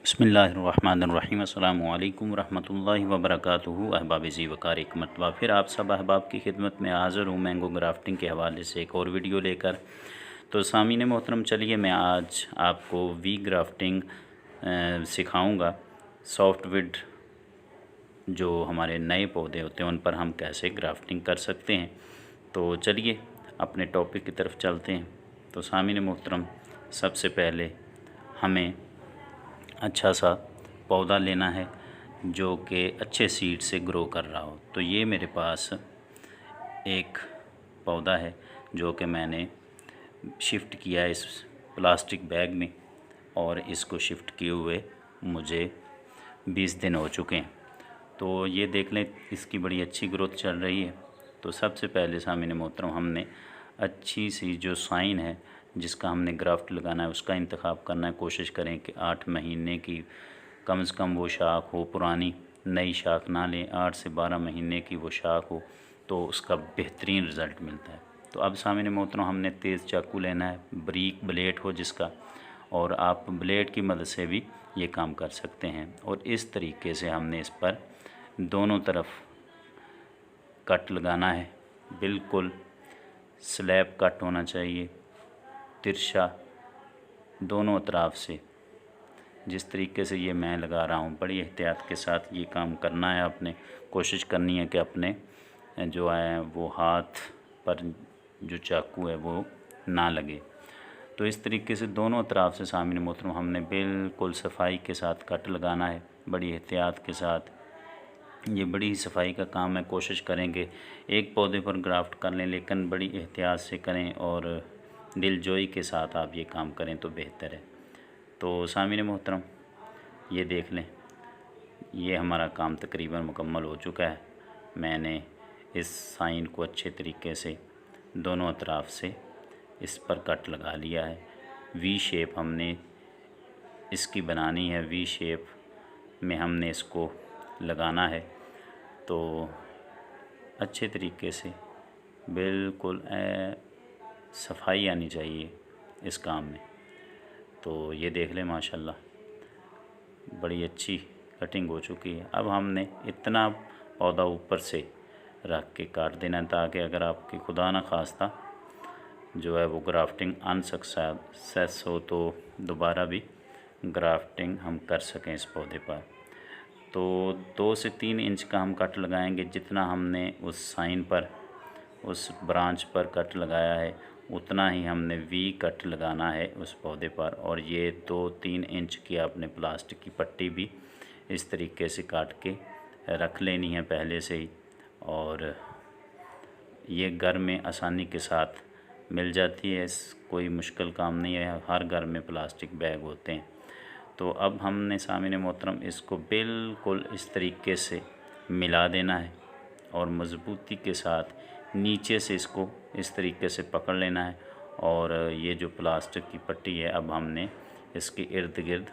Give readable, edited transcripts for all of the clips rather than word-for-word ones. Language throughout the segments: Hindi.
बिस्मिल्लाहिर्रहमानिर्रहीम अस्सलामु अलैकुम रहमतुल्लाहि व बरकातुहू। अहबाब ज़ी वकार एक मरतबा फिर आप सब अहबाब की खिदमत में हाज़िर हूँ मैंगो ग्राफ्टिंग के हवाले से एक और वीडियो लेकर। तो सामीन मोहतरम, चलिए मैं आज आपको वी ग्राफ्टिंग सिखाऊँगा। सॉफ्टवुड जो हमारे नए पौधे होते हैं उन पर हम कैसे ग्राफ्टिंग कर सकते हैं। तो चलिए अपने टॉपिक की तरफ चलते हैं। तो सामीन मोहतरम, सबसे पहले हमें अच्छा सा पौधा लेना है जो कि अच्छे सीड से ग्रो कर रहा हो। तो ये मेरे पास एक पौधा है जो कि मैंने शिफ्ट किया है इस प्लास्टिक बैग में, और इसको शिफ्ट किए हुए मुझे 20 दिन हो चुके हैं। तो ये देख लें, इसकी बड़ी अच्छी ग्रोथ चल रही है। तो सबसे पहले सामने मोहतरम, हमने अच्छी सी जो साइन है जिसका हमने ग्राफ्ट लगाना है उसका इंतखाब करना है। कोशिश करें कि 8 महीने की कम से कम वो शाख हो, पुरानी नई शाख ना लें। 8 से 12 महीने की वो शाख हो तो उसका बेहतरीन रिज़ल्ट मिलता है। तो अब सामने मोहतरम, हमने तेज़ चाकू लेना है, बारीक ब्लेड हो जिसका, और आप ब्लेड की मदद से भी ये काम कर सकते हैं। और इस तरीके से हमने इस पर दोनों तरफ कट लगाना है। बिल्कुल स्लैब कट होना चाहिए, तिरछा दोनों तरफ से। जिस तरीके से ये मैं लगा रहा हूँ, बड़ी एहतियात के साथ ये काम करना है। आपने कोशिश करनी है कि अपने जो है वो हाथ पर जो चाकू है वो ना लगे। तो इस तरीके से दोनों तरफ से सामने मोहतरम हमने बिल्कुल सफाई के साथ कट लगाना है, बड़ी एहतियात के साथ। ये बड़ी सफाई का काम है। कोशिश करेंगे एक पौधे पर ग्राफ्ट कर लें, लेकिन बड़ी एहतियात से करें और दिलजोई के साथ आप ये काम करें तो बेहतर है। तो सामने मोहतरम, ये देख लें, ये हमारा काम तकरीबन मुकम्मल हो चुका है। मैंने इस साइन को अच्छे तरीके से दोनों तरफ से इस पर कट लगा लिया है। वी शेप हमने इसकी बनानी है, वी शेप में हमने इसको लगाना है। तो अच्छे तरीके से बिल्कुल सफाई आनी चाहिए इस काम में। तो ये देख लें, माशाल्लाह बड़ी अच्छी कटिंग हो चुकी है। अब हमने इतना पौधा ऊपर से रख के काट देना ताकि अगर आपकी खुदा न खास्ता जो है वो ग्राफ्टिंग अनसक्सेस हो तो दोबारा भी ग्राफ्टिंग हम कर सकें इस पौधे पर। तो 2 से 3 इंच का हम कट लगाएंगे। जितना हमने उस साइन पर, उस ब्रांच पर कट लगाया है उतना ही हमने वी कट लगाना है उस पौधे पर। और ये 2-3 इंच की आपने प्लास्टिक की पट्टी भी इस तरीके से काट के रख लेनी है पहले से ही। और ये घर में आसानी के साथ मिल जाती है, कोई मुश्किल काम नहीं है, हर घर में प्लास्टिक बैग होते हैं। तो अब हमने सामने मोहतरम इसको बिल्कुल इस तरीके से मिला देना है और मज़बूती के साथ नीचे से इसको इस तरीके से पकड़ लेना है। और ये जो प्लास्टिक की पट्टी है अब हमने इसके इर्द गिर्द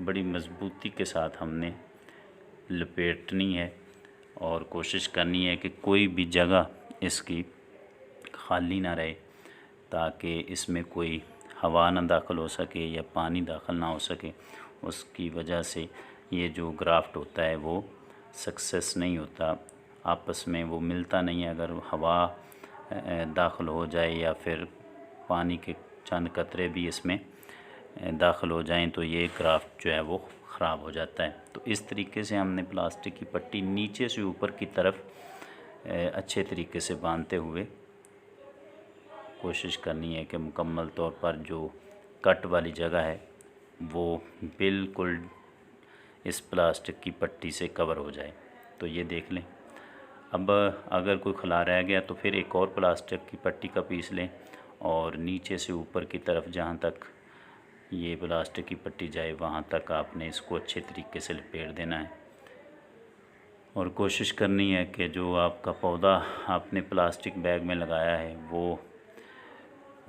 बड़ी मज़बूती के साथ हमने लपेटनी है और कोशिश करनी है कि कोई भी जगह इसकी खाली ना रहे, ताकि इसमें कोई हवा ना दाखिल हो सके या पानी दाखिल ना हो सके। उसकी वजह से ये जो ग्राफ्ट होता है वो सक्सेस नहीं होता, आपस में वो मिलता नहीं है। अगर हवा दाखिल हो जाए या फिर पानी के चंद कतरे भी इसमें दाखिल हो जाएं तो ये ग्राफ्ट जो है वो ख़राब हो जाता है। तो इस तरीके से हमने प्लास्टिक की पट्टी नीचे से ऊपर की तरफ अच्छे तरीके से बांधते हुए कोशिश करनी है कि मुकम्मल तौर पर जो कट वाली जगह है वो बिल्कुल इस प्लास्टिक की पट्टी से कवर हो जाए। तो ये देख लें। अब अगर कोई खला रह गया तो फिर एक और प्लास्टिक की पट्टी का पीस लें और नीचे से ऊपर की तरफ जहाँ तक ये प्लास्टिक की पट्टी जाए वहाँ तक आपने इसको अच्छे तरीके से लपेट देना है। और कोशिश करनी है कि जो आपका पौधा आपने प्लास्टिक बैग में लगाया है वो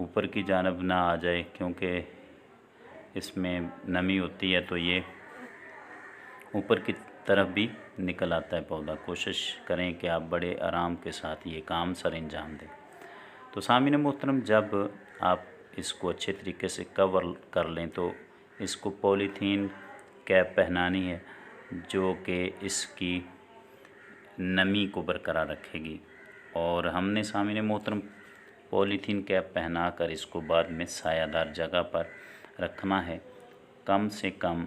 ऊपर की जानब ना आ जाए, क्योंकि इसमें नमी होती है तो ये ऊपर की तरफ भी निकल आता है पौधा। कोशिश करें कि आप बड़े आराम के साथ ये काम सर अंजाम दें। तो सामने मोहतरम, जब आप इसको अच्छे तरीके से कवर कर लें तो इसको पॉलीथीन कैप पहनानी है जो कि इसकी नमी को बरकरार रखेगी। और हमने सामने मोहतरम पॉलीथीन कैप पहना कर इसको बाद में सायादार जगह पर रखना है। कम से कम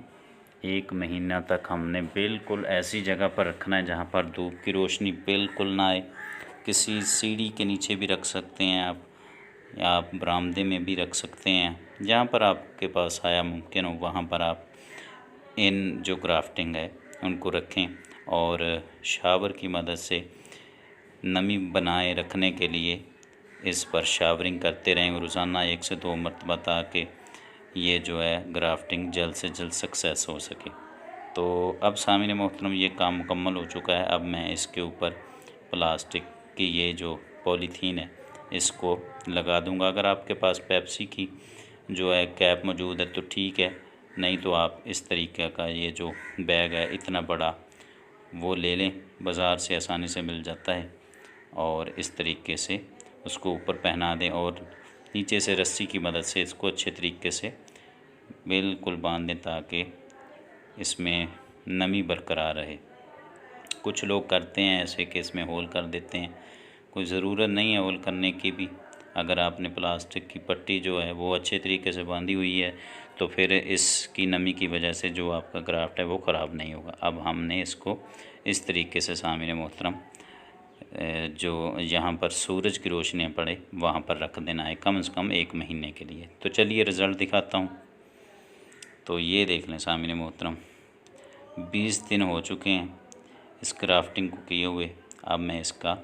1 महीना तक हमने बिल्कुल ऐसी जगह पर रखना है जहाँ पर धूप की रोशनी बिल्कुल ना आए। किसी सीढ़ी के नीचे भी रख सकते हैं आप, या आप बरामदे में भी रख सकते हैं। जहाँ पर आपके पास छाया मुमकिन हो वहाँ पर आप इन जो ग्राफ्टिंग है उनको रखें। और शावर की मदद से नमी बनाए रखने के लिए इस पर शावरिंग करते रहें रोज़ाना 1 से 2 मरतबा, ताकि ये जो है ग्राफ्टिंग जल्द से जल्द सक्सेस हो सके। तो अब सामने मोहतरम ये काम मुकम्मल हो चुका है। अब मैं इसके ऊपर प्लास्टिक की ये जो पॉलीथीन है इसको लगा दूंगा। अगर आपके पास पेप्सी की जो है कैप मौजूद है तो ठीक है, नहीं तो आप इस तरीके का ये जो बैग है इतना बड़ा वो ले लें, बाज़ार से आसानी से मिल जाता है। और इस तरीके से उसको ऊपर पहना दें और नीचे से रस्सी की मदद से इसको अच्छे तरीके से बिल्कुल बांध दें ताकि इसमें नमी बरकरार रहे। कुछ लोग करते हैं ऐसे कि इसमें होल कर देते हैं, कोई ज़रूरत नहीं है होल करने की भी। अगर आपने प्लास्टिक की पट्टी जो है वो अच्छे तरीके से बांधी हुई है तो फिर इसकी नमी की वजह से जो आपका ग्राफ्ट है वो ख़राब नहीं होगा। अब हमने इसको इस तरीके से सामने मोहतरम जो यहाँ पर सूरज की रोशनी पड़े वहाँ पर रख देना है कम से कम 1 महीने के लिए। तो चलिए रिज़ल्ट दिखाता हूँ। तो ये देख लें सामने मोहतरम 20 दिन हो चुके हैं इस क्राफ्टिंग को किए हुए। अब मैं इसका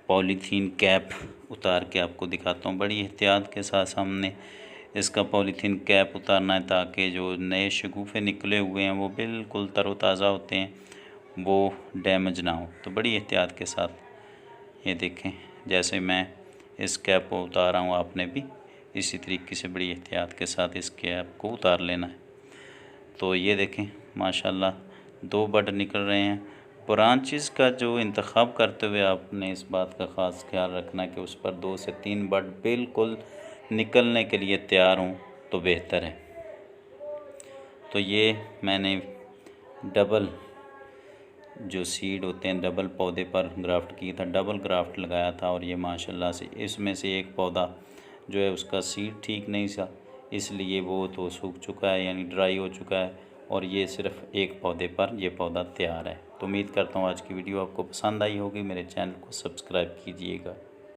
पॉलीथीन कैप उतार के आपको दिखाता हूँ। बड़ी एहतियात के साथ हमने इसका पॉलीथीन कैप उतारना है ताकि जो नए शगुफ़े निकले हुए हैं वो बिल्कुल तरोताज़ा होते हैं, वो डैमेज ना हो। तो बड़ी एहतियात के साथ ये देखें, जैसे मैं इस कैप को उतार रहा हूँ आपने भी इसी तरीके से बड़ी एहतियात के साथ इस कैप को उतार लेना है। तो ये देखें माशाल्लाह 2 बड निकल रहे हैं। ब्रांचेस का जो इंतखाब करते हुए आपने इस बात का ख़ास ख्याल रखना कि उस पर 2 से 3 बड बिल्कुल निकलने के लिए तैयार हों तो बेहतर है। तो ये मैंने डबल जो सीड होते हैं डबल पौधे पर ग्राफ्ट किया था, डबल ग्राफ्ट लगाया था। और ये माशाल्लाह से इसमें से एक पौधा जो है उसका सीड ठीक नहीं था, इसलिए वो तो सूख चुका है यानी ड्राई हो चुका है। और ये सिर्फ़ एक पौधे पर ये पौधा तैयार है। तो उम्मीद करता हूँ आज की वीडियो आपको पसंद आई होगी। मेरे चैनल को सब्सक्राइब कीजिएगा।